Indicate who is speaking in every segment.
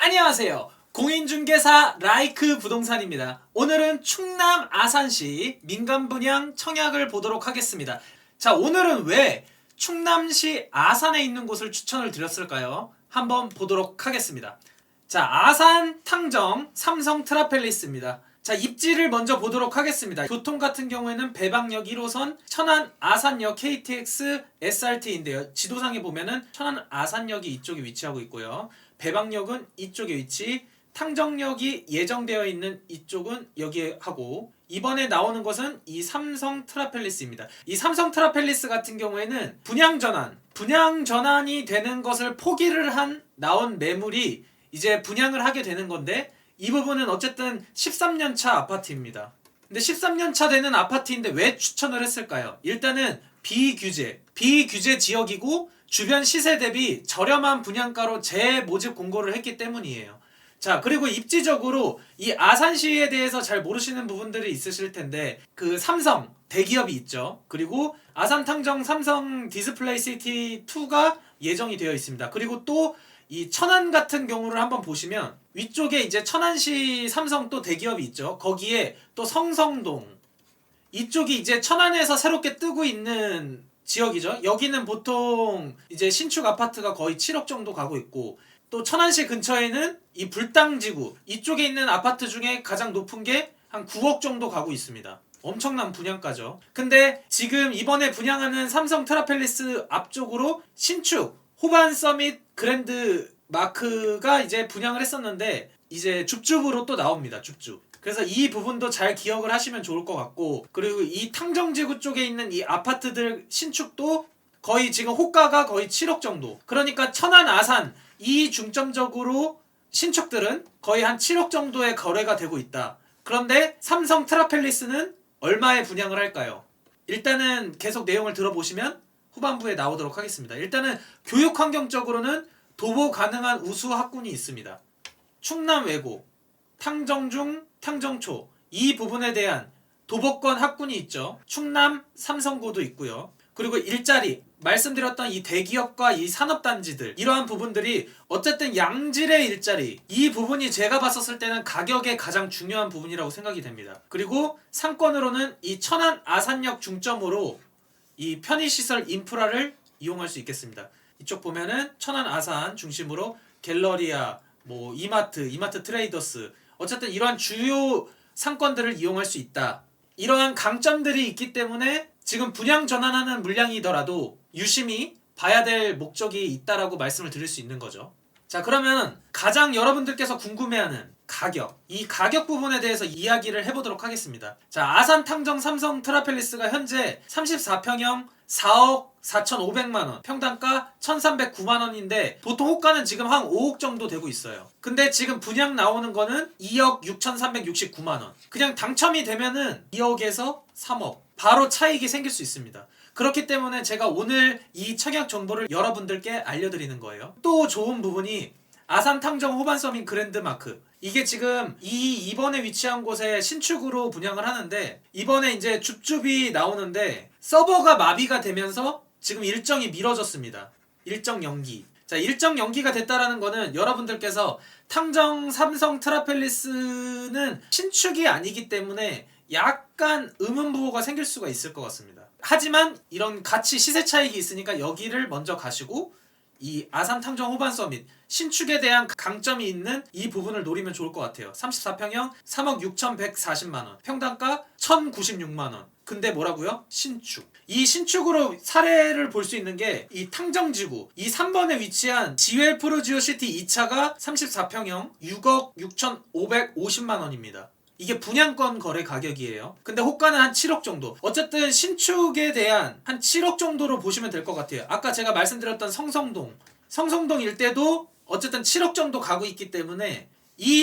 Speaker 1: 안녕하세요. 공인중개사 라이크 부동산입니다. 오늘은 충남 아산시 민간분양 청약을 보도록 하겠습니다. 자, 오늘은 왜 충남시 아산에 있는 곳을 추천을 드렸을까요? 한번 보도록 하겠습니다. 자, 아산 탕정 삼성 트라펠리스입니다. 자, 입지를 먼저 보도록 하겠습니다. 교통 같은 경우에는 배방역 1호선 천안 아산역 KTX SRT인데요. 지도상에 보면은 천안 아산역이 이쪽에 위치하고 있고요. 배방역은 이쪽에 위치, 탕정역이 예정되어 있는 이쪽은 여기에 하고, 이번에 나오는 것은 이 삼성 트라펠리스입니다. 이 삼성 트라펠리스 같은 경우에는 분양 전환이 되는 것을 포기를 한 나온 매물이 이제 분양을 하게 되는 건데, 이 부분은 어쨌든 13년차 아파트입니다. 근데 13년차 되는 아파트인데 왜 추천을 했을까요? 일단은 비규제 지역이고 주변 시세 대비 저렴한 분양가로 재모집 공고를 했기 때문이에요. 자, 그리고 입지적으로 이 아산시에 대해서 잘 모르시는 부분들이 있으실 텐데, 그 삼성 대기업이 있죠. 그리고 아산 탕정 삼성 디스플레이 시티 2가 예정이 되어 있습니다. 그리고 또 이 천안 같은 경우를 한번 보시면 위쪽에 이제 천안시 삼성 또 대기업이 있죠. 거기에 또 성성동, 이쪽이 이제 천안에서 새롭게 뜨고 있는 지역이죠. 여기는 보통 이제 신축 아파트가 거의 7억 정도 가고 있고, 또 천안시 근처에는 이 불당지구 이쪽에 있는 아파트 중에 가장 높은 게 한 9억 정도 가고 있습니다. 엄청난 분양가죠. 근데 지금 이번에 분양하는 삼성 트라펠리스 앞쪽으로 신축 호반 서밋 그랜드 마크가 이제 분양을 했었는데, 이제 줍줍으로 또 나옵니다. 줍줍. 그래서 이 부분도 잘 기억을 하시면 좋을 것 같고, 그리고 이 탕정지구 쪽에 있는 이 아파트들 신축도 거의 지금 호가가 거의 7억 정도. 그러니까 천안 아산 이 중점적으로 신축들은 거의 한 7억 정도의 거래가 되고 있다. 그런데 삼성 트라펠리스는 얼마에 분양을 할까요? 일단은 계속 내용을 들어보시면 후반부에 나오도록 하겠습니다. 일단은 교육 환경적으로는 도보 가능한 우수 학군이 있습니다. 충남 외고, 탕정중, 탕정초 이 부분에 대한 도보권 학군이 있죠. 충남 삼성고도 있고요. 그리고 일자리, 말씀드렸던 이 대기업과 이 산업단지들, 이러한 부분들이 어쨌든 양질의 일자리, 이 부분이 제가 봤었을 때는 가격에 가장 중요한 부분이라고 생각이 됩니다. 그리고 상권으로는 이 천안 아산역 중점으로 이 편의시설 인프라를 이용할 수 있겠습니다. 이쪽 보면은 천안 아산 중심으로 갤러리아, 뭐 이마트 트레이더스, 어쨌든 이러한 주요 상권들을 이용할 수 있다. 이러한 강점들이 있기 때문에 지금 분양 전환하는 물량이더라도 유심히 봐야 될 목적이 있다라고 말씀을 드릴 수 있는 거죠. 자, 그러면 가장 여러분들께서 궁금해하는 가격, 이 가격 부분에 대해서 이야기를 해보도록 하겠습니다. 자, 아산 탕정 삼성 트라펠리스가 현재 34평형 4억 4,500만원, 평당가 1,309만원인데 보통 호가는 지금 한 5억 정도 되고 있어요. 근데 지금 분양 나오는 거는 2억 6,369만원. 그냥 당첨이 되면은 2억에서 3억 바로 차익이 생길 수 있습니다. 그렇기 때문에 제가 오늘 이 청약 정보를 여러분들께 알려드리는 거예요. 또 좋은 부분이 아산 탕정 호반 서민 그랜드마크, 이게 지금 이번에 위치한 곳에 신축으로 분양을 하는데, 이번에 이제 줍줍이 나오는데 서버가 마비가 되면서 지금 일정이 미뤄졌습니다. 일정 연기. 자, 일정 연기가 됐다라는 거는 여러분들께서 탕정 삼성 트라펠리스는 신축이 아니기 때문에 약간 의문부호가 생길 수가 있을 것 같습니다. 하지만 이런 가치 시세 차익이 있으니까 여기를 먼저 가시고 이 아산 탕정 호반 서밋 신축에 대한 강점이 있는 이 부분을 노리면 좋을 것 같아요. 34평형 3억 6,140만원, 평당가 1,096만원. 근데 뭐라고요? 신축. 이 신축으로 사례를 볼 수 있는 게 이 탕정지구 이 3번에 위치한 지웰 프로지오시티 2차가 34평형 6억 6,550만원입니다. 이게 분양권 거래 가격이에요. 근데 호가는 한 7억 정도. 어쨌든 신축에 대한 한 7억 정도로 보시면 될 것 같아요. 아까 제가 말씀드렸던 성성동 일대도 어쨌든 7억 정도 가고 있기 때문에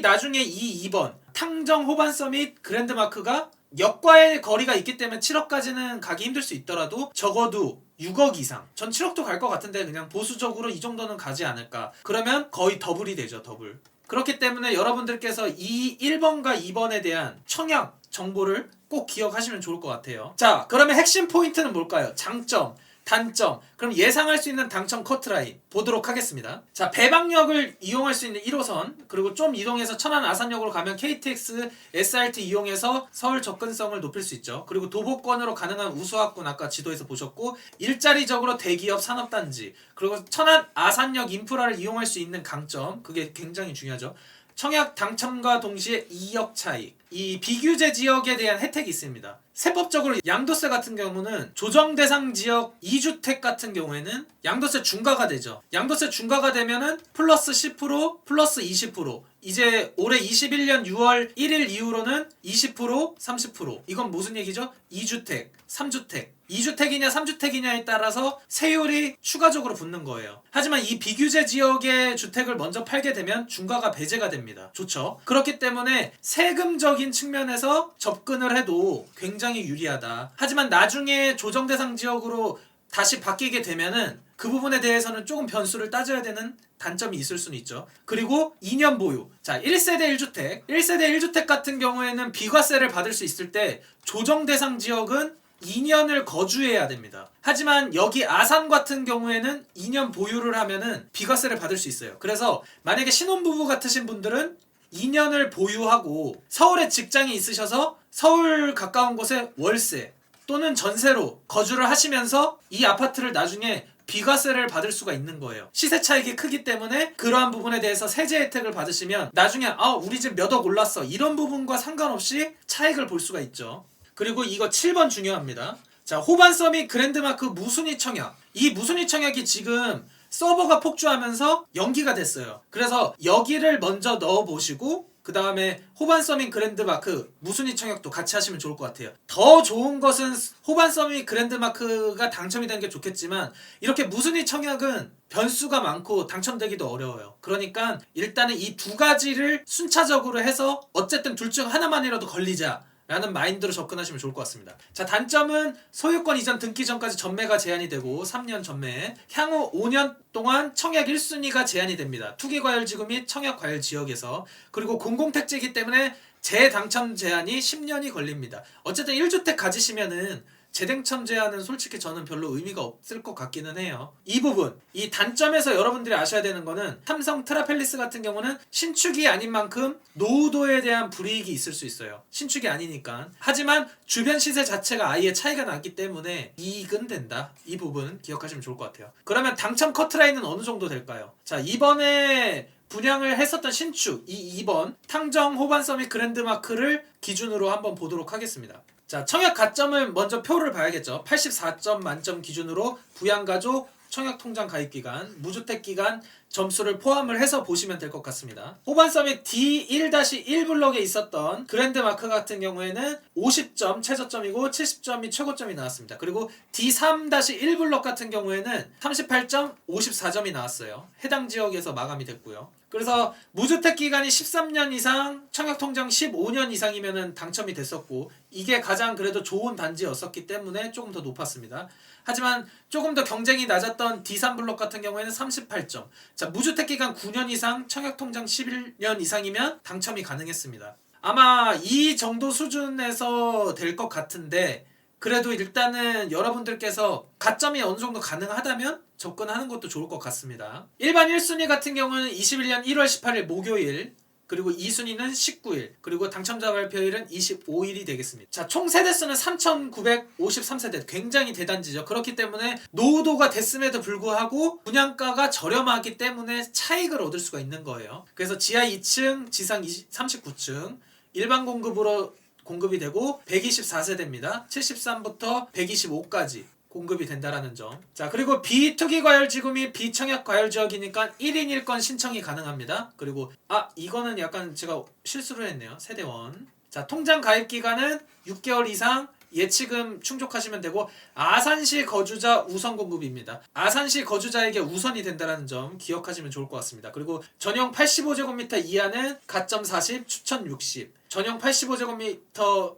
Speaker 1: 나중에 이 2번 탕정 호반 서밋 그랜드마크가 역과의 거리가 있기 때문에 7억까지는 가기 힘들 수 있더라도 적어도 6억 이상, 전 7억도 갈 것 같은데 그냥 보수적으로 이 정도는 가지 않을까. 그러면 거의 더블이 되죠. 더블. 그렇기 때문에 여러분들께서 이 1번과 2번에 대한 청약 정보를 꼭 기억하시면 좋을 것 같아요. 자, 그러면 핵심 포인트는 뭘까요? 장점. 단점, 그럼 예상할 수 있는 당첨 커트라인 보도록 하겠습니다. 자, 배방역을 이용할 수 있는 1호선, 그리고 좀 이동해서 천안 아산역으로 가면 KTX, SRT 이용해서 서울 접근성을 높일 수 있죠. 그리고 도보권으로 가능한 우수학군 아까 지도에서 보셨고, 일자리적으로 대기업 산업단지, 그리고 천안 아산역 인프라를 이용할 수 있는 강점, 그게 굉장히 중요하죠. 청약 당첨과 동시에 2억 차익, 이 비규제 지역에 대한 혜택이 있습니다. 세법적으로 양도세 같은 경우는 조정 대상 지역 2주택 같은 경우에는 양도세 중과가 되죠. 양도세 중과가 되면은 플러스 10%, 플러스 20%. 이제 올해 21년 6월 1일 이후로는 20%, 30%. 이건 무슨 얘기죠? 2주택, 3주택. 2주택이냐 3주택이냐에 따라서 세율이 추가적으로 붙는 거예요. 하지만 이 비규제 지역의 주택을 먼저 팔게 되면 중과가 배제가 됩니다. 좋죠? 그렇기 때문에 세금적인 측면에서 접근을 해도 굉장히 유리하다. 하지만 나중에 조정 대상 지역으로 다시 바뀌게 되면은 그 부분에 대해서는 조금 변수를 따져야 되는 단점이 있을 수는 있죠. 그리고 2년 보유. 자, 1세대 1주택. 1세대 1주택 같은 경우에는 비과세를 받을 수 있을 때 조정 대상 지역은 2년을 거주해야 됩니다. 하지만 여기 아산 같은 경우에는 2년 보유를 하면은 비과세를 받을 수 있어요. 그래서 만약에 신혼부부 같으신 분들은 2년을 보유하고 서울에 직장이 있으셔서 서울 가까운 곳에 월세 또는 전세로 거주를 하시면서 이 아파트를 나중에 비과세를 받을 수가 있는 거예요. 시세 차익이 크기 때문에 그러한 부분에 대해서 세제 혜택을 받으시면 나중에 우리 집 몇 억 올랐어 이런 부분과 상관없이 차익을 볼 수가 있죠. 그리고 이거 7번 중요합니다. 자, 호반서 및 그랜드마크 무순위 청약. 이 무순위 청약이 지금 서버가 폭주하면서 연기가 됐어요. 그래서 여기를 먼저 넣어보시고 그 다음에 호반서 및 그랜드마크 무순위 청약도 같이 하시면 좋을 것 같아요. 더 좋은 것은 호반서 및 그랜드마크가 당첨이 되는 게 좋겠지만 이렇게 무순위 청약은 변수가 많고 당첨되기도 어려워요. 그러니까 일단은 이 두 가지를 순차적으로 해서 어쨌든 둘 중 하나만이라도 걸리자 라는 마인드로 접근하시면 좋을 것 같습니다. 자, 단점은 소유권 이전 등기 전까지 전매가 제한이 되고 3년 전매, 향후 5년 동안 청약 1순위가 제한이 됩니다. 투기과열지구 및 청약과열지역에서. 그리고 공공택지이기 때문에 재당첨 제한이 10년이 걸립니다. 어쨌든 1주택 가지시면은 재당첨 제한은 솔직히 저는 별로 의미가 없을 것 같기는 해요. 이 부분, 이 단점에서 여러분들이 아셔야 되는 거는 삼성 트라펠리스 같은 경우는 신축이 아닌 만큼 노후도에 대한 불이익이 있을 수 있어요. 신축이 아니니까. 하지만 주변 시세 자체가 아예 차이가 나기 때문에 이익은 된다. 이 부분 기억하시면 좋을 것 같아요. 그러면 당첨 커트라인은 어느 정도 될까요? 자, 이번에 분양을 했었던 신축, 이 2번 탕정 호반서 및 그랜드마크를 기준으로 한번 보도록 하겠습니다. 자, 청약 가점을 먼저 표를 봐야겠죠. 84점 만점 기준으로 부양가족, 청약통장 가입기간, 무주택기간 점수를 포함을 해서 보시면 될 것 같습니다. 호반서 및 D1-1 블럭에 있었던 그랜드마크 같은 경우에는 50점 최저점이고 70점이 최고점이 나왔습니다. 그리고 D3-1 블럭 같은 경우에는 38점, 54점이 나왔어요. 해당 지역에서 마감이 됐고요. 그래서 무주택 기간이 13년 이상, 청약통장 15년 이상이면 당첨이 됐었고 이게 가장 그래도 좋은 단지였었기 때문에 조금 더 높았습니다. 하지만 조금 더 경쟁이 낮았던 D3 블록 같은 경우에는 38점. 자, 무주택 기간 9년 이상, 청약통장 11년 이상이면 당첨이 가능했습니다. 아마 이 정도 수준에서 될 것 같은데 그래도 일단은 여러분들께서 가점이 어느 정도 가능하다면 접근하는 것도 좋을 것 같습니다. 일반 1순위 같은 경우는 21년 1월 18일 목요일, 그리고 2순위는 19일, 그리고 당첨자 발표일은 25일이 되겠습니다. 자, 총 세대수는 3,953세대. 굉장히 대단지죠. 그렇기 때문에 노후도가 됐음에도 불구하고 분양가가 저렴하기 때문에 차익을 얻을 수가 있는 거예요. 그래서 지하 2층, 지상 39층 일반 공급으로 공급이 되고 124세대입니다. 73부터 125까지 공급이 된다라는 점. 자, 그리고 비투기과열지구 및 비청약과열지역이니까 1인 1건 신청이 가능합니다. 그리고 이거는 약간 제가 실수를 했네요. 세대원. 자, 통장 가입 기간은 6개월 이상 예치금 충족하시면 되고 아산시 거주자 우선 공급입니다. 아산시 거주자에게 우선이 된다는 점 기억하시면 좋을 것 같습니다. 그리고 전용 85제곱미터 이하는 가점 40, 추천 60. 전용 85제곱미터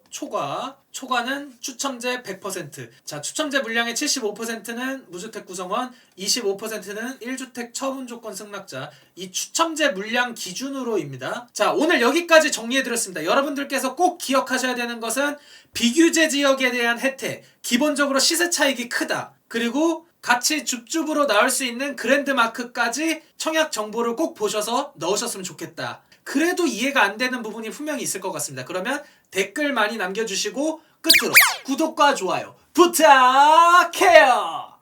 Speaker 1: 초과는 추첨제 100%. 자, 추첨제 물량의 75%는 무주택 구성원, 25%는 1주택 처분 조건 승낙자. 이 추첨제 물량 기준으로입니다. 자, 오늘 여기까지 정리해드렸습니다. 여러분들께서 꼭 기억하셔야 되는 것은 비규제 지역에 대한 혜택, 기본적으로 시세 차익이 크다. 그리고 같이 줍줍으로 나올 수 있는 그랜드마크까지 청약 정보를 꼭 보셔서 넣으셨으면 좋겠다. 그래도 이해가 안 되는 부분이 분명히 있을 것 같습니다. 그러면 댓글 많이 남겨주시고 끝으로 구독과 좋아요 부탁해요.